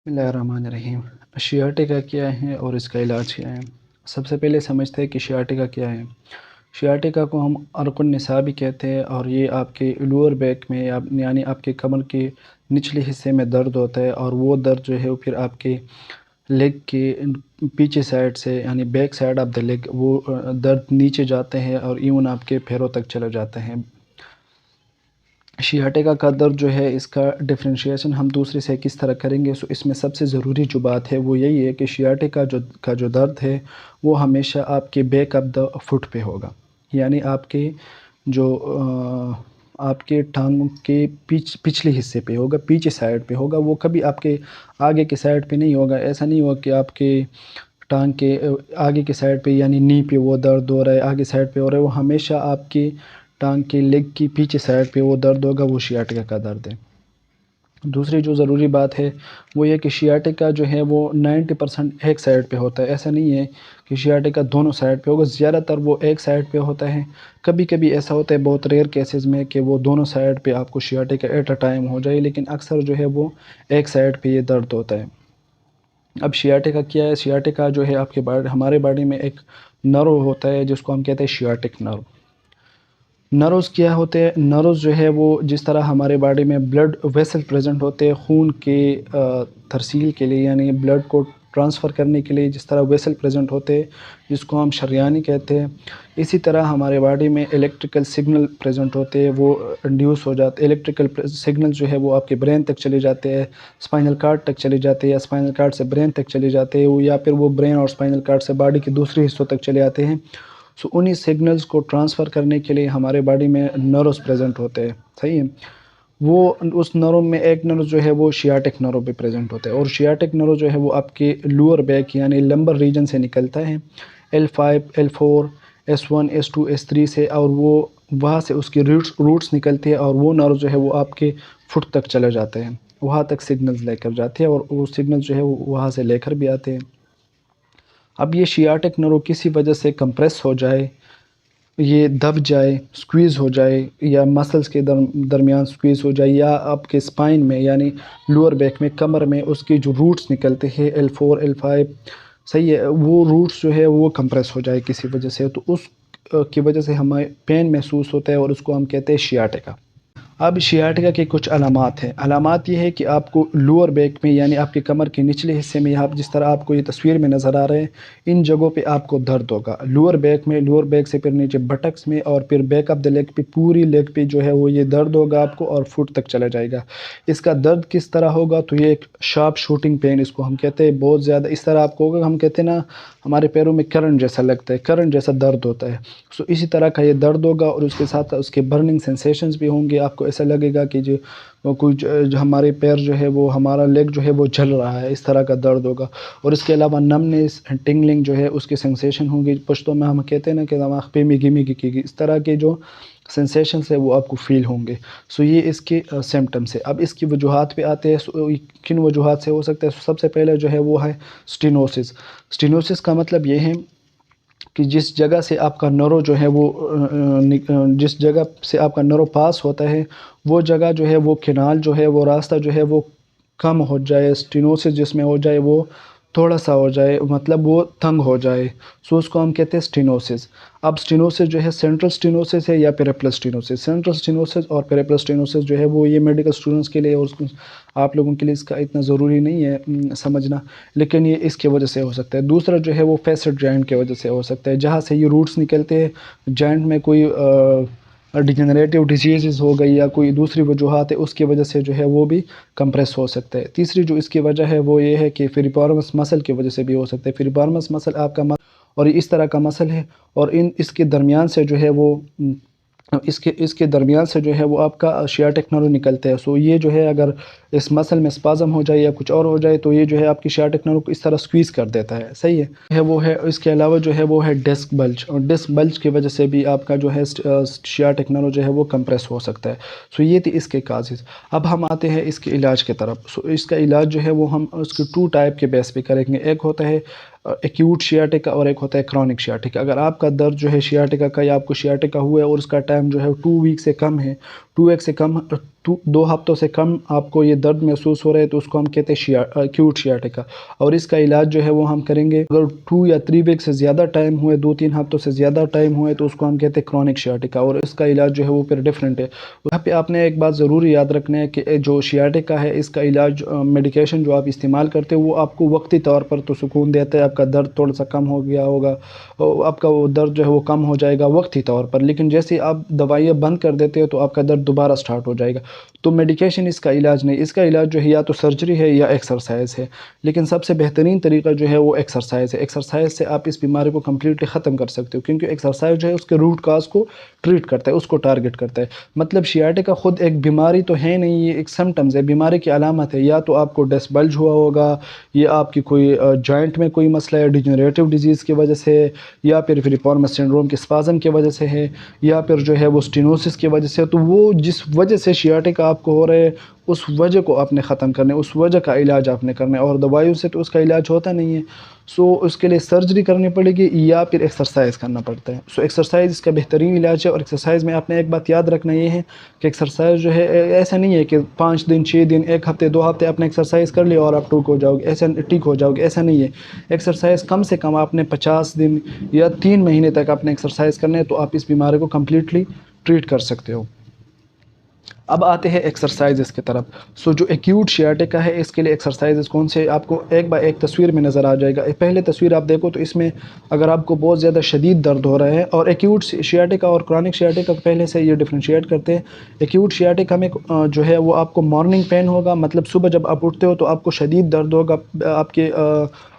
بسم اللہ الرحمن الرحیم۔ شیاٹکا کیا ہے اور اس کا علاج کیا ہے؟ سب سے پہلے سمجھتے ہیں کہ شیاٹکا کیا ہے۔ شیاٹکا کو ہم عرق النساء بھی کہتے ہیں، اور یہ آپ کے لوور بیک میں یعنی آپ کے کمر کے نچلے حصے میں درد ہوتا ہے، اور وہ درد جو ہے وہ پھر آپ کے لیگ کے پیچھے سائڈ سے یعنی back side of the league وہ درد نیچے جاتے ہیں اور ایون آپ کے پیروں تک چلے جاتے ہیں۔ شیاٹکا کا درد جو ہے اس کا ڈفرینشیشن ہم دوسرے سے کس طرح کریں گے، اس میں سب سے ضروری جو بات ہے وہ یہی ہے کہ شیاٹکا کا جو درد ہے وہ ہمیشہ آپ کے بیک آف دا فٹ پہ ہوگا، یعنی آپ کے جو آپ کے ٹانگوں کے پچھلے حصے پہ ہوگا، پیچھے سائڈ پہ ہوگا، وہ کبھی آپ کے آگے کے سائڈ پہ نہیں ہوگا۔ ایسا نہیں ہوگا کہ آپ کے ٹانگ کے آگے کے سائڈ پہ یعنی نی پہ وہ درد ہو رہا ہے، آگے سائڈ پہ ہو رہا ہے، وہ ہمیشہ آپ کی ٹانگ کے لیگ کی پیچھے سائڈ پہ وہ درد ہوگا، وہ شیاٹکا کا درد ہے۔ دوسری جو ضروری بات ہے وہ یہ کہ شیاٹکا جو ہے وہ 90% ایک سائڈ پہ ہوتا ہے۔ ایسا نہیں ہے کہ شیاٹکا دونوں سائڈ پہ ہوگا، زیادہ تر وہ ایک سائڈ پہ ہوتا ہے۔ کبھی کبھی ایسا ہوتا ہے بہت ریئر کیسز میں کہ وہ دونوں سائڈ پہ آپ کو شیاٹکا ایٹ اے ٹائم ہو جائے، لیکن اکثر جو ہے وہ ایک سائڈ پہ یہ درد ہوتا ہے۔ اب شیاٹکا کیا ہے؟ شیاٹکا جو ہے آپ کے ہمارے باڈی میں ایک نرو ہوتا ہے جس کو ہم کہتے ہیں شیاٹک نرو۔ نروز کیا ہوتے ہیں؟ نروز جو ہے وہ جس طرح ہمارے باڈی میں بلڈ ویسل پریزنٹ ہوتے ہیں خون کے ترسیل کے لیے، یعنی بلڈ کو ٹرانسفر کرنے کے لیے جس طرح ویسل پریزنٹ ہوتے ہیں جس کو ہم شریانی کہتے ہیں، اسی طرح ہمارے باڈی میں الیکٹریکل سگنل پریزنٹ ہوتے ہیں، وہ انڈیوس ہو جاتے ہیں۔ الیکٹریکل سگنل جو ہے وہ آپ کے برین تک چلے جاتے ہیں، اسپائنل کارڈ تک چلے جاتے ہیں، یا اسپائنل کارڈ سے برین تک چلے جاتے ہیں، یا پھر وہ برین اور اسپائنل کارڈ سے باڈی کے دوسرے حصوں تک چلے آتے ہیں۔ انہی سگنلز کو ٹرانسفر کرنے کے لیے ہمارے باڈی میں نروز پریزنٹ ہوتے ہیں، صحیح ہے۔ وہ اس نرو میں ایک نرو جو ہے وہ شیاٹک نرو بھی پریزنٹ ہوتا ہے، اور شیاٹک نرو جو ہے وہ آپ کے لوور بیک یعنی لمبر ریجن سے نکلتا ہے، L5 L4 S1 S2 S3 سے، اور وہ وہاں سے اس کی روٹس نکلتی ہے، اور وہ نرو جو ہے وہ آپ کے فٹ تک چلے جاتے ہیں، وہاں تک سگنلز لے کر جاتے ہیں، اور وہ سگنلز جو ہے وہ وہاں سے لے کر بھی آتے ہیں۔ اب یہ شیاٹک نرو کسی وجہ سے کمپریس ہو جائے، یہ دب جائے، سکویز ہو جائے، یا مسلز کے درمیان سکویز ہو جائے، یا آپ کے سپائن میں یعنی لوور بیک میں کمر میں اس کی جو روٹس نکلتے ہیں L4 L5، صحیح ہے، وہ روٹس جو ہے وہ کمپریس ہو جائے کسی وجہ سے، تو اس کی وجہ سے ہمیں پین محسوس ہوتا ہے، اور اس کو ہم کہتے ہیں شیاٹکا۔ اب شیاٹکا کے کچھ علامات ہیں۔ علامات یہ ہے کہ آپ کو لوور بیک میں یعنی آپ کے کمر کے نچلے حصے میں، یہاں جس طرح آپ کو یہ تصویر میں نظر آ رہے ہیں، ان جگہوں پہ آپ کو درد ہوگا۔ لوور بیک سے پھر نیچے بٹکس میں، اور پھر بیک آف دا لیگ پہ، پوری لیگ پہ جو ہے وہ یہ درد ہوگا آپ کو، اور فٹ تک چلا جائے گا۔ اس کا درد کس طرح ہوگا؟ تو یہ ایک شارپ شوٹنگ پین اس کو ہم کہتے ہیں، بہت زیادہ اس طرح آپ کو ہوگا، ہم کہتے ہیں نا ہمارے پیروں میں کرنٹ جیسا لگتا ہے، کرنٹ جیسا درد ہوتا ہے، اسی طرح کا یہ درد ہوگا، اور اس کے ساتھ اس کے برننگ سینسیشنز بھی ہوں گے۔ آپ کو ایسا لگے گا کہ جو ہمارے پیر جو ہے وہ ہمارا لیگ جو ہے وہ جل رہا ہے، اس طرح کا درد ہوگا۔ اور اس کے علاوہ نمنس ٹنگلنگ جو ہے اس کے سینسیشن ہوں گی، پشتوں میں ہم کہتے ہیں نا کہ دماغ پہ میگی میگی کی گی، اس طرح کے جو سینسیشنز ہے وہ آپ کو فیل ہوں گے۔ یہ اس کے سمپٹمس ہے۔ اب اس کی وجوہات پہ آتے ہیں، کن وجوہات سے ہو سکتا ہے؟ سب سے پہلے جو ہے وہ ہے سٹینوسس۔ سٹینوسس کا مطلب یہ ہے کہ جس جگہ سے آپ کا نرو جو ہے وہ جس جگہ سے آپ کا نرو پاس ہوتا ہے، وہ جگہ جو ہے وہ کینال جو ہے وہ راستہ جو ہے وہ کم ہو جائے، سٹینوسس جس میں ہو جائے وہ تھوڑا سا ہو جائے، مطلب وہ تنگ ہو جائے، اس کو ہم کہتے ہیں سٹینوسس۔ اب سٹینوسس جو ہے سینٹرل سٹینوسس ہے یا پیریپلس سٹینوسس۔ سینٹرل سٹینوسس اور پیریپلس سٹینوسس جو ہے وہ یہ میڈیکل اسٹوڈنٹس کے لیے اور آپ لوگوں کے لیے اس کا اتنا ضروری نہیں ہے سمجھنا، لیکن یہ اس کی وجہ سے ہو سکتا ہے۔ دوسرا جو ہے وہ فیسٹ جوائنٹ کی وجہ سے ہو سکتا ہے، جہاں سے یہ روٹس نکلتے ہیں، جوائنٹ میں کوئی ڈیجنریٹو ڈیزیزز ہو گئی یا کوئی دوسری وجوہات ہے، اس کی وجہ سے جو ہے وہ بھی کمپریس ہو سکتا ہے۔ تیسری جو اس کی وجہ ہے وہ یہ ہے کہ فیریپارمس مسل کی وجہ سے بھی ہو سکتا ہے۔ فیریپارمس مسل آپ کا اور اس طرح کا مسل ہے، اور اس کے درمیان سے جو ہے وہ اس کے درمیان سے جو ہے وہ آپ کا شیاٹک نرو نکلتا ہے۔ یہ جو ہے اگر اس مسل میں اسپازم ہو جائے یا کچھ اور ہو جائے تو یہ جو ہے آپ کی شیاٹک نرو کو اس طرح سکویز کر دیتا ہے، صحیح ہے۔ وہ ہے اس کے علاوہ جو ہے وہ ہے ڈسک بلج، اور ڈسک بلج کی وجہ سے بھی آپ کا جو ہے شیاٹک نرو جو ہے وہ کمپریس ہو سکتا ہے۔ یہ تھی اس کے کازز۔ اب ہم آتے ہیں اس کے علاج کی طرف۔ اس کا علاج جو ہے وہ ہم اس کے 2 ٹائپ کے بیس پہ کریں گے، ایک ہوتا ہے ایکیوٹ شیاٹکا اور ایک ہوتا ہے کرونک شیاٹکا۔ اگر آپ کا درد جو ہے شیاٹکا کا یا آپ کو شیاٹکا ہوا ہے اور اس کا ٹائم جو ہے 2 ویک سے کم ہے، 2 2 ہفتوں سے کم آپ کو یہ درد محسوس ہو رہا ہے تو اس کو ہم کہتے ہیں ایکیوٹ شیاٹیکا، اور اس کا علاج جو ہے وہ ہم کریں گے اگر 2 یا 3 ویک سے زیادہ ٹائم ہوئے، 2-3 ہفتوں سے زیادہ ٹائم ہوئے تو اس کو ہم کہتے ہیں کرونک شیاٹیکا، اور اس کا علاج جو ہے وہ پھر ڈفرینٹ ہے۔ وہاں پہ آپ نے ایک بات ضروری یاد رکھنا ہے کہ جو شیاٹیکا ہے اس کا علاج میڈیکیشن جو آپ استعمال کرتے ہو وہ آپ کو وقتی طور پر تو سکون دیتا ہے، آپ کا درد تھوڑا سا کم ہو گیا ہوگا، آپ کا وہ درد جو ہے وہ کم ہو جائے گا وقتی طور پر، لیکن جیسے آپ دوائیاں بند کر دیتے ہو تو آپ کا درد دوبارہ سٹارٹ ہو جائے گا۔ تو میڈیکیشن اس کا علاج نہیں، اس کا علاج جو ہے یا تو سرجری ہے یا ایکسرسائز ہے، لیکن سب سے بہترین طریقہ جو ہے وہ ایکسرسائز ہے۔ ایکسرسائز سے آپ اس بیماری کو کمپلیٹلی ختم کر سکتے ہو، کیونکہ ایکسرسائز جو ہے اس کے روٹ کاز کو ٹریٹ کرتا ہے، اس کو ٹارگٹ کرتا ہے۔ مطلب شیاٹیکا خود ایک بیماری تو ہے نہیں، یہ ایک سمٹمز ہے، بیماری کی علامت ہے۔ یا تو آپ کو ڈسک بلج ہوا ہوگا، یا آپ کی کوئی جوائنٹ میں کوئی مسئلہ ہے ڈیجنریٹو ڈیزیز کی وجہ سے، یا پھر فریپورمس سنڈروم کے اسپازم کی وجہ سے ہے، یا پھر جو ہے وہ سٹینوسس کی وجہ سے، تو وہ جس وجہ سے شیاٹیکا آپ کو ہو رہے ہے اس وجہ کو آپ نے ختم کرنا ہے، اس وجہ کا علاج آپ نے کرنا ہے، اور دوائیوں سے تو اس کا علاج ہوتا نہیں ہے۔ سو اس کے لیے سرجری کرنی پڑے گی یا پھر ایکسرسائز کرنا پڑتا ہے۔ سو ایکسرسائز اس کا بہترین علاج ہے، اور ایکسرسائز میں آپ نے ایک بات یاد رکھنا یہ ہے کہ ایکسرسائز جو ہے ایسا نہیں ہے کہ 5 دن 6 دن 1 ہفتے 2 ہفتے آپ نے ایکسرسائز کر لیا اور آپ ٹھیک ہو جاؤ گے، ایسا ٹھیک ہو جاؤ گے، ایسا نہیں ہے۔ ایکسرسائز کم سے کم آپ نے 50 دن یا 3 مہینے تک آپ نے ایکسرسائز کرنا ہے، تو آپ اس بیماری کو کمپلیٹلی ٹریٹ کر سکتے ہو۔ اب آتے ہیں ایکسرسائزز کی طرف۔ سو جو ایکیوٹ شیاٹیکا ہے اس کے لیے ایکسرسائزز کون سے آپ کو ایک با ایک تصویر میں نظر آ جائے گا۔ پہلے تصویر آپ دیکھو تو اس میں اگر آپ کو بہت زیادہ شدید درد ہو رہا ہے، اور ایکیوٹ شیاٹیکا اور کرونک شیاٹیکا پہلے سے یہ ڈفرینشیٹ کرتے ہیں۔ ایکیوٹ شیاٹیکا میں جو ہے وہ آپ کو مارننگ پین ہوگا، مطلب صبح جب آپ اٹھتے ہو تو آپ کو شدید درد ہوگا آپ کے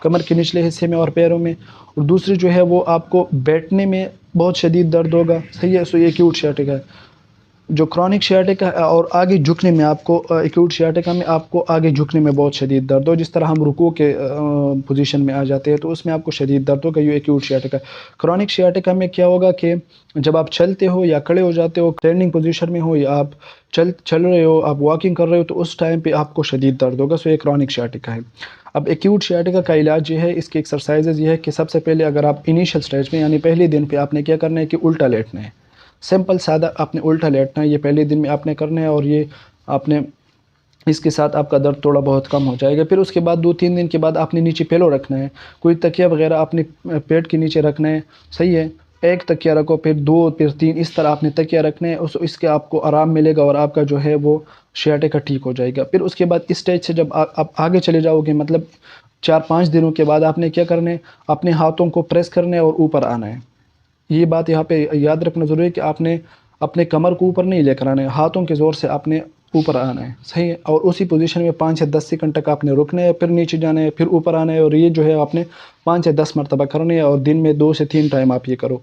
کمر کے نچلے حصے میں اور پیروں میں، اور دوسری جو ہے وہ آپ کو بیٹھنے میں بہت شدید درد ہوگا، صحیح ہے۔ سو یہ ایکیوٹ شیاٹیکا ہے۔ جو کرونک شیاٹیکا اور آگے جھکنے میں آپ کو ایکیوٹ شیاٹیکا میں آپ کو آگے جھکنے میں بہت شدید درد ہو، جس طرح ہم رکوع کے پوزیشن میں آ جاتے ہیں تو اس میں آپ کو شدید درد ہوگا، یہ ایکیوٹ شیاٹیکا۔ کرونک شیاٹیکا میں کیا ہوگا کہ جب آپ چلتے ہو یا کھڑے ہو جاتے ہو، اسٹینڈنگ پوزیشن میں ہو، یا آپ چل رہے ہو، آپ واکنگ کر رہے ہو، تو اس ٹائم پہ آپ کو شدید درد ہوگا، سو یہ کرونک شیاٹیکا ہے۔ اب ایکیوٹ شیاٹیکا کا علاج یہ ہے، اس کی ایکسرسائزز یہ ہے کہ سب سے پہلے اگر آپ انیشل سٹیج میں یعنی پہلے دن پہ آپ نے کیا کرنا ہے کہ الٹا لیٹنا ہے، سمپل سادہ آپ نے الٹا لیٹنا ہے، یہ پہلے دن میں آپ نے کرنا ہے، اور یہ آپ نے اس کے ساتھ آپ کا درد تھوڑا بہت کم ہو جائے گا۔ پھر اس کے بعد 2-3 دن کے بعد آپ نے نیچے پیلو رکھنا ہے، کوئی تکیہ وغیرہ آپ نے پیٹ کے نیچے رکھنا ہے، صحیح ہے۔ ایک تکیہ رکھو، پھر 2، پھر 3، اس طرح آپ نے تکیہ رکھنا ہے، اس کے آپ کو آرام ملے گا، اور آپ کا جو ہے وہ شیاٹیکا ٹھیک ہو جائے گا۔ پھر اس کے بعد اس سٹیج سے جب آپ آگے چلے جاؤ گے، مطلب 4-5 دنوں کے بعد آپ نے کیا کرنا ہے، اپنے ہاتھوں کو پریس کرنا ہے اور اوپر آنا ہے۔ یہ بات یہاں پہ یاد رکھنا ضروری ہے کہ آپ نے اپنے کمر کو اوپر نہیں لے کر آنا ہے، ہاتھوں کے زور سے آپ نے اوپر آنا ہے، صحیح ہے۔ اور اسی پوزیشن میں 5 سے 10 سیکنڈ تک آپ نے رکنا ہے، پھر نیچے جانا ہے، پھر اوپر آنا ہے، اور یہ جو ہے آپ نے 5 سے 10 مرتبہ کرنا ہے، اور دن میں 2 سے 3 ٹائم آپ یہ کرو،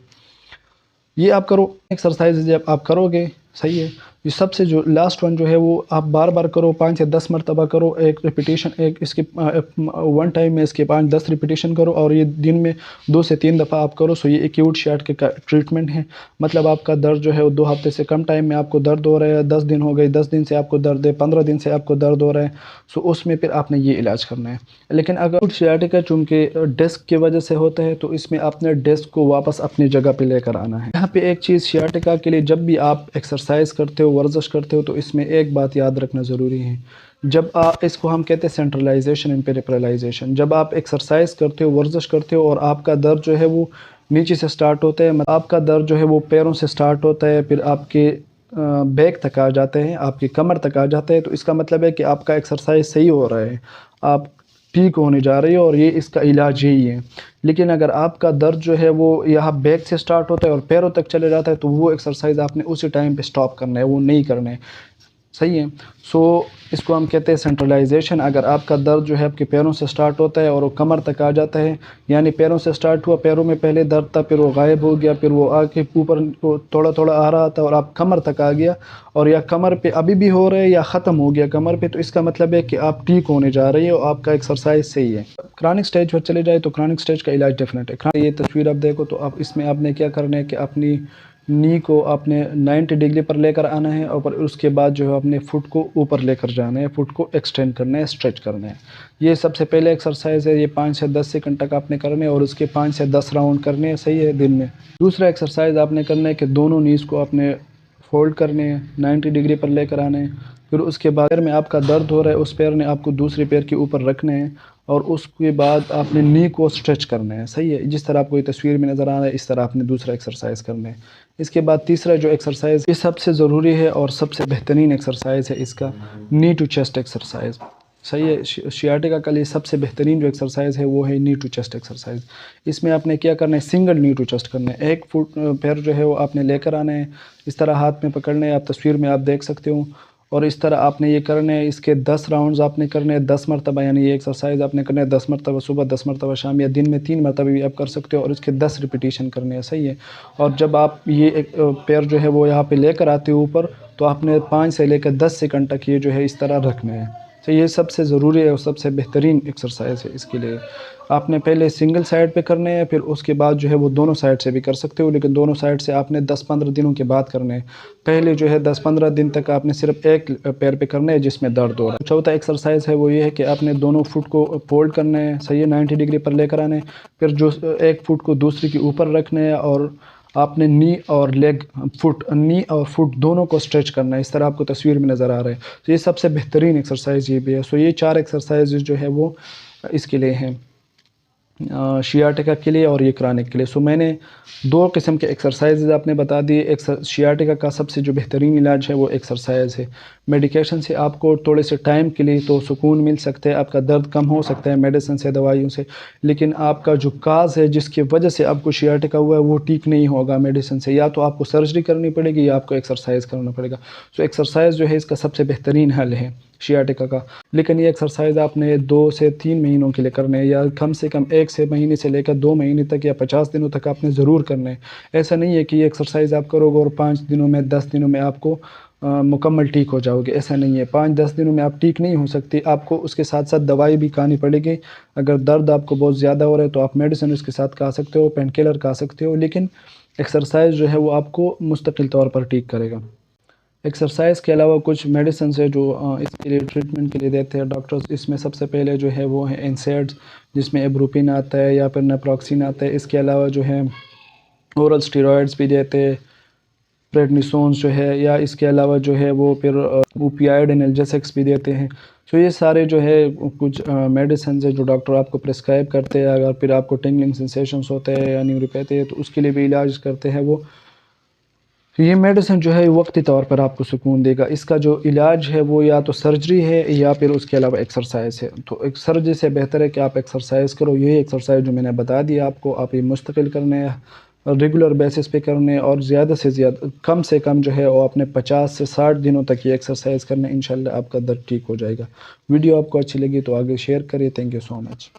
یہ آپ کرو ایکسرسائز جب آپ کرو گے، صحیح ہے۔ یہ سب سے جو لاسٹ ون جو ہے وہ آپ بار بار کرو، 5 سے 10 مرتبہ کرو، ایک ریپیٹیشن، ایک اس کے 1 ٹائم میں اس کے 5-10 ریپیٹیشن کرو، اور یہ دن میں 2 سے 3 دفعہ آپ کرو۔ سو یہ ایکیوٹ شیاٹیکا کا ٹریٹمنٹ ہے، مطلب آپ کا درد جو ہے وہ 2 ہفتے سے کم ٹائم میں آپ کو درد ہو رہا ہے، 10 دن ہو گئے، 10 دن سے آپ کو درد ہے، 15 دن سے آپ کو درد ہو رہا ہے، سو اس میں پھر آپ نے یہ علاج کرنا ہے۔ لیکن اگر شیاٹیکا چونکہ ڈسک کی وجہ سے ہوتا ہے تو اس میں آپ نے ڈسک کو واپس اپنی جگہ پہ لے کر آنا ہے۔ یہاں پہ ایک چیز شیاٹیکا کے لیے، جب بھی آپ ایکسرسائز کرتے ہو، ورزش کرتے ہو، تو اس میں ایک بات یاد رکھنا ضروری ہے۔ جب آپ اس کو ہم کہتے ہیں سینٹرلائزیشن اینڈ پیریفرلائزیشن، جب آپ ایکسرسائز کرتے ہو، ورزش کرتے ہو، اور آپ کا درد جو ہے وہ نیچے سے سٹارٹ ہوتا ہے، آپ کا درد جو ہے وہ پیروں سے سٹارٹ ہوتا ہے، پھر آپ کے بیک تک آ جاتے ہیں، آپ کی کمر تک آ جاتے ہیں، تو اس کا مطلب ہے کہ آپ کا ایکسرسائز صحیح ہو رہا ہے، آپ ٹھیک ہونے جا رہی ہو، اور یہ اس کا علاج یہی ہے۔ لیکن اگر آپ کا درد جو ہے وہ یہاں بیک سے سٹارٹ ہوتا ہے اور پیروں تک چلے جاتا ہے، تو وہ ایکسرسائز آپ نے اسی ٹائم پہ سٹاپ کرنا ہے، وہ نہیں کرنا ہے، صحیح ہے۔ سو اس کو ہم کہتے ہیں سینٹرلائزیشن۔ اگر آپ کا درد جو ہے آپ کے پیروں سے سٹارٹ ہوتا ہے اور وہ کمر تک آ جاتا ہے، یعنی پیروں سے سٹارٹ ہوا، پیروں میں پہلے درد تھا، پھر وہ غائب ہو گیا، پھر وہ آ کے اوپر تھوڑا تھوڑا آ رہا تھا، اور آپ کمر تک آ گیا، اور یا کمر پہ ابھی بھی ہو رہا ہے یا ختم ہو گیا کمر پہ، تو اس کا مطلب ہے کہ آپ ٹھیک ہونے جا رہی ہو، آپ کا ایکسرسائز صحیح ہے۔ کرونک سٹیج پر چلے جائے تو کرونک سٹیج کا علاج ڈیفینیٹ ہے۔ یہ تصویر آپ دیکھو تو اس میں آپ نے کیا کرنا ہے کہ اپنی نی کو آپ نے 90 ڈگری پر لے کر آنا ہے، اور اس کے بعد جو ہے اپنے فٹ کو اوپر لے کر جانا ہے، فٹ کو ایکسٹینڈ کرنا ہے، اسٹریچ کرنا ہے۔ یہ سب سے پہلے ایکسرسائز ہے، یہ 5 سے 10 سیکنڈ تک آپ نے کرنے، اور اس کے 5 سے 10 راؤنڈ کرنے ہیں، صحیح ہے، دن میں۔ دوسرا ایکسرسائز آپ نے کرنا ہے کہ دونوں نیز کو آپ نے فولڈ کرنے ہیں، 90 ڈگری پر لے کر آنے ہیں، پھر اس کے بعد پیر میں آپ کا درد ہو رہا ہے، اس پیر نے آپ کو دوسرے پیر کے اوپر رکھنا ہے اور اس کے بعد آپ نے نی کو اسٹریچ کرنا ہے، صحیح ہے، جس طرح آپ کو یہ تصویر میں نظر آ رہا ہے اس طرح آپ نے دوسرا ایکسرسائز کرنا ہے۔ اس کے بعد تیسرا جو ایکسرسائز یہ سب سے ضروری ہے اور سب سے بہترین ایکسرسائز ہے اس کا نی ٹو چیسٹ ایکسرسائز، صحیح ہے۔ شیاٹکا کا لیے سب سے بہترین جو ایکسرسائز ہے وہ ہے نی ٹو چیسٹ ایکسرسائز۔ اس میں آپ نے کیا کرنا ہے، سنگل نی ٹو چیسٹ کرنا ہے، ایک فٹ پیر جو ہے وہ آپ نے لے کر آنا ہے، اس طرح ہاتھ میں پکڑنا ہے، آپ تصویر میں آپ دیکھ سکتے ہو، اور اس طرح آپ نے یہ کرنا ہے۔ اس کے 10 راؤنڈز آپ نے کرنے ہیں 10 مرتبہ، یعنی یہ ایکسرسائز آپ نے کرنا ہے 10 مرتبہ صبح، 10 مرتبہ شام، یا دن میں 3 مرتبہ بھی آپ کر سکتے ہو، اور اس کے 10 ریپیٹیشن کرنے ہیں، صحیح ہے۔ اور جب آپ یہ پیر جو ہے وہ یہاں پہ لے کر آتے ہو اوپر، تو آپ نے 5 سے لے کر 10 سیکنڈ تک یہ جو ہے اس طرح رکھنا ہے، تو یہ سب سے ضروری ہے اور سب سے بہترین ایکسرسائز ہے۔ اس کے لیے آپ نے پہلے سنگل سائڈ پہ کرنے ہیں، پھر اس کے بعد جو ہے وہ دونوں سائڈ سے بھی کر سکتے ہو، لیکن دونوں سائڈ سے آپ نے 10-15 دنوں کے بعد کرنے ہیں۔ پہلے جو ہے 10-15 دن تک آپ نے صرف ایک پیر پہ کرنا ہے جس میں درد ہو رہا ہے۔ چوتھا ایکسرسائز ہے وہ یہ ہے کہ آپ نے دونوں فٹ کو فولڈ کرنا ہے، صحیح ہے، 90 ڈگری پر لے کر آنے، پھر جو ایک فٹ کو دوسری کے اوپر رکھنا ہے، اور آپ نے نی اور فٹ دونوں کو اسٹریچ کرنا ہے، اس طرح آپ کو تصویر میں نظر آ رہا ہے۔ تو یہ سب سے بہترین ایکسرسائز یہ بھی ہے۔ سو یہ 4 ایکسرسائز جو ہے وہ اس کے لیے ہیں، شیاٹکا کے لیے اور یہ کرانک کے لیے۔ سو میں نے 2 قسم کے ایکسرسائز آپ نے بتا دیے۔ شیاٹکا کا سب سے جو بہترین علاج ہے وہ ایکسرسائز ہے۔ میڈیکیشن سے آپ کو تھوڑے سے ٹائم کے لیے تو سکون مل سکتا ہے، آپ کا درد کم ہو سکتا ہے میڈیسن سے، دوائیوں سے، لیکن آپ کا جو کاز ہے جس کی وجہ سے آپ کو شیاٹکا ہوا ہے وہ ٹھیک نہیں ہوگا میڈیسن سے، یا تو آپ کو سرجری کرنی پڑے گی یا آپ کو ایکسرسائز کرنا پڑے گا۔ سو ایکسرسائز جو ہے اس کا سب سے بہترین حل ہے شیاٹکا کا، لیکن یہ ایکسرسائز آپ نے 2 سے 3 مہینوں کے لیے کرنے ہیں، یا کم سے کم 1 مہینے سے لے کر 2 مہینے تک یا 50 دنوں تک آپ نے ضرور کرنا ہے۔ ایسا نہیں ہے کہ یہ ایکسرسائز آپ کرو گے اور 5 دنوں میں 10 دنوں میں آپ کو مکمل ٹھیک ہو جاؤ گے، ایسا نہیں ہے۔ 5-10 دنوں میں آپ ٹھیک نہیں ہو سکتی، آپ کو اس کے ساتھ ساتھ دوائی بھی کھانی پڑے گی۔ اگر درد آپ کو بہت زیادہ ہو رہا ہے تو آپ میڈیسن اس کے ساتھ کھا سکتے ہو، پین کلر کھا سکتے ہو، لیکن ایکسرسائز جو ہے وہ آپ کو مستقل طور پر ٹھیک کرے گا۔ ایکسرسائز کے علاوہ کچھ میڈیسنز ہے جو اس کے لیے ٹریٹمنٹ کے لیے دیتے ہیں ڈاکٹرز۔ اس میں سب سے پہلے جو ہے وہ ہے انسیڈز، جس میں ایبروپین آتا ہے یا پھر نیپروکسین آتا ہے۔ اس کے علاوہ جو ہے اورل اسٹیرائڈز بھی دیتے ہیں، پریڈنیسونز جو ہے، یا اس کے علاوہ جو ہے وہ پھر اوپیائڈ انالجیسکس بھی دیتے ہیں۔ سو یہ سارے جو ہے کچھ میڈیسنز ہے جو ڈاکٹر آپ کو پرسکرائب کرتے ہیں۔ اگر پھر آپ کو ٹنگلنگ سینسیشنز ہوتے ہیں یا نیوروپیتھی ہے تو اس کے لیے بھی علاج کرتے ہیں وہ۔ یہ میڈیسن جو ہے وقتی طور پر آپ کو سکون دے گا۔ اس کا جو علاج ہے وہ یا تو سرجری ہے یا پھر اس کے علاوہ ایکسرسائز ہے۔ تو ایک سرجری سے بہتر ہے کہ آپ ایکسرسائز کرو۔ یہی ایکسرسائز جو میں نے بتا دیا آپ کو، آپ یہ مستقل کرنے ہیں، ریگولر بیسس پہ کرنے، اور زیادہ سے زیادہ کم سے کم جو ہے وہ اپنے 50 سے 60 دنوں تک یہ ایکسرسائز کرنے، انشاءاللہ آپ کا درد ٹھیک ہو جائے گا۔ ویڈیو آپ کو اچھی لگی تو آگے شیئر کریے۔ Thank you so much.